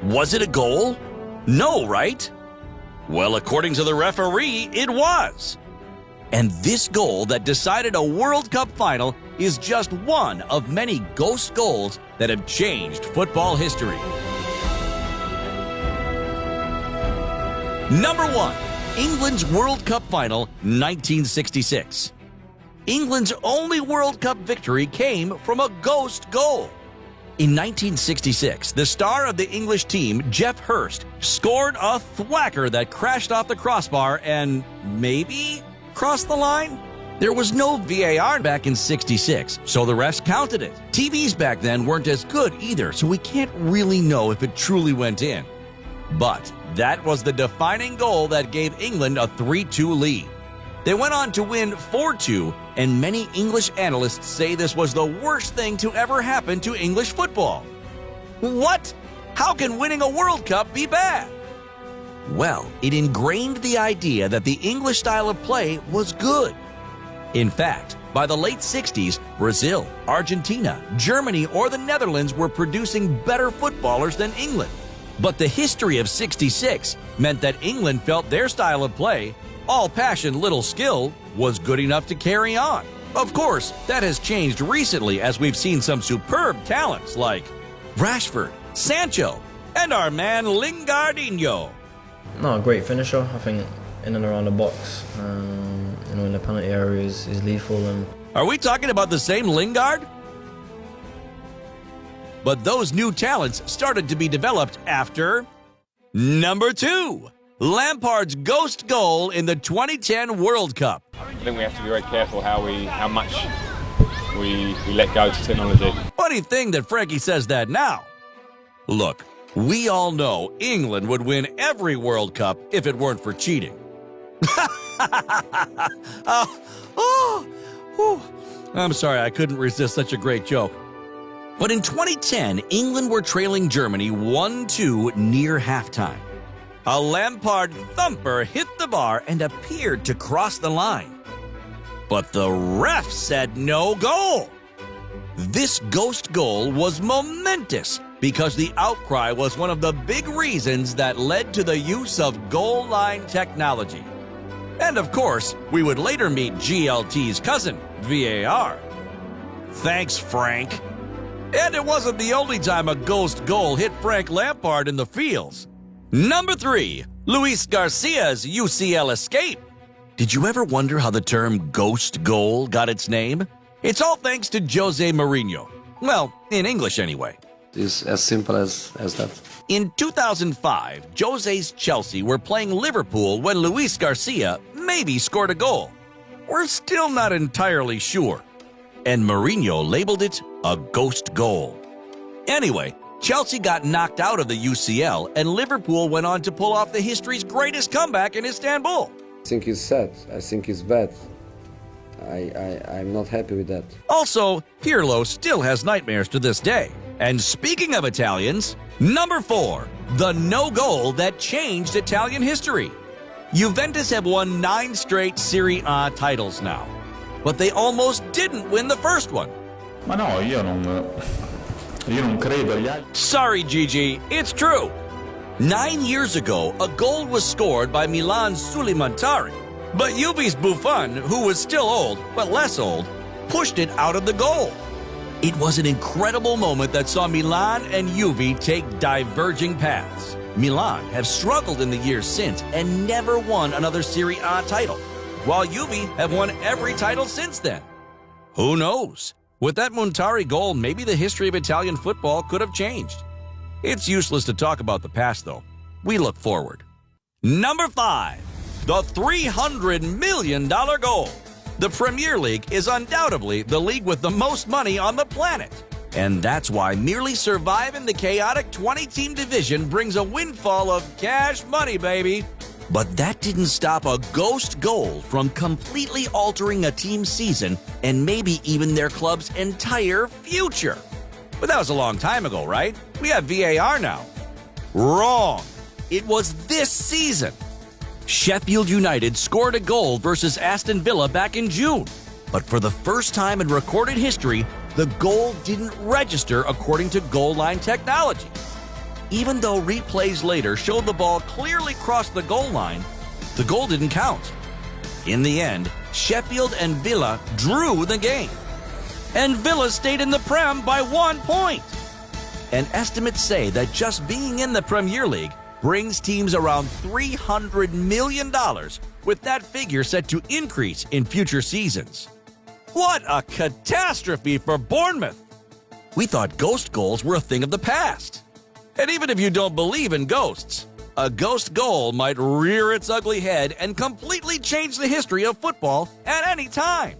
Was it a goal? No, right? Well, according to the referee, it was. And this goal that decided a World Cup final is just one of many ghost goals that have changed football history. Number 1. England's World Cup final, 1966. England's only World Cup victory came from a ghost goal. In 1966, the star of the English team, Geoff Hurst, scored a thwacker that crashed off the crossbar and maybe crossed the line? There was no VAR back in '66, so the refs counted it. TVs back then weren't as good either, so we can't really know if it truly went in. But that was the defining goal that gave England a 3-2 lead. They went on to win 4-2, and many English analysts say this was the worst thing to ever happen to English football. What? How can winning a World Cup be bad? Well, it ingrained the idea that the English style of play was good. In fact, by the late 60s, Brazil, Argentina, Germany, or the Netherlands were producing better footballers than England. But the history of '66 meant that England felt their style of play, all passion, little skill, was good enough to carry on. Of course, that has changed recently as we've seen some superb talents like Rashford, Sancho, and our man Lingardinho. No, a great finisher. I think in and around the box, in the penalty area is lethal. And Are we talking about the same Lingard? But those new talents started to be developed after number 2, Lampard's ghost goal in the 2010 World Cup. I think we have to be very careful how much we let go to technology. Funny thing that Frankie says that now. Look, we all know England would win every World Cup if it weren't for cheating. I'm sorry, I couldn't resist such a great joke. But in 2010, England were trailing Germany 1-2 near halftime. A Lampard thumper hit the bar and appeared to cross the line. But the ref said no goal. This ghost goal was momentous because the outcry was one of the big reasons that led to the use of goal line technology. And of course, we would later meet GLT's cousin, VAR. Thanks, Frank. And it wasn't the only time a ghost goal hit Frank Lampard in the fields. Number 3, Luis Garcia's UCL escape. Did you ever wonder how the term ghost goal got its name? It's all thanks to Jose Mourinho. Well, in English anyway. It's as simple as that. In 2005, Jose's Chelsea were playing Liverpool when Luis Garcia maybe scored a goal. We're still not entirely sure. And Mourinho labeled it a ghost goal. Anyway, Chelsea got knocked out of the UCL, and Liverpool went on to pull off the history's greatest comeback in Istanbul. I think it's sad. I think it's bad. I'm not happy with that. Also, Pirlo still has nightmares to this day. And speaking of Italians, number 4, the no goal that changed Italian history. Juventus have won 9 straight Serie A titles now, but they almost didn't win the first one. Ma no, io non credo agli altri. Sorry, Gigi, it's true. 9 years ago, a goal was scored by Milan's Sulimentari, but Juve's Buffon, who was still old, but less old, pushed it out of the goal. It was an incredible moment that saw Milan and Juve take diverging paths. Milan have struggled in the years since and never won another Serie A title, while Juve have won every title since then. Who knows? With that Montari goal, maybe the history of Italian football could have changed. It's useless to talk about the past, though. We look forward. Number 5, the $300 million goal. The Premier League is undoubtedly the league with the most money on the planet. And that's why merely surviving the chaotic 20-team division brings a windfall of cash money, baby. But that didn't stop a ghost goal from completely altering a team's season and maybe even their club's entire future. But that was a long time ago, right? We have VAR now. Wrong. It was this season. Sheffield United scored a goal versus Aston Villa back in June. But for the first time in recorded history, the goal didn't register according to goal line technology. Even though replays later showed the ball clearly crossed the goal line, the goal didn't count. In the end, Sheffield and Villa drew the game. And Villa stayed in the Prem by 1 point. And estimates say that just being in the Premier League brings teams around $300 million, with that figure set to increase in future seasons. What a catastrophe for Bournemouth! We thought ghost goals were a thing of the past. And even if you don't believe in ghosts, a ghost goal might rear its ugly head and completely change the history of football at any time.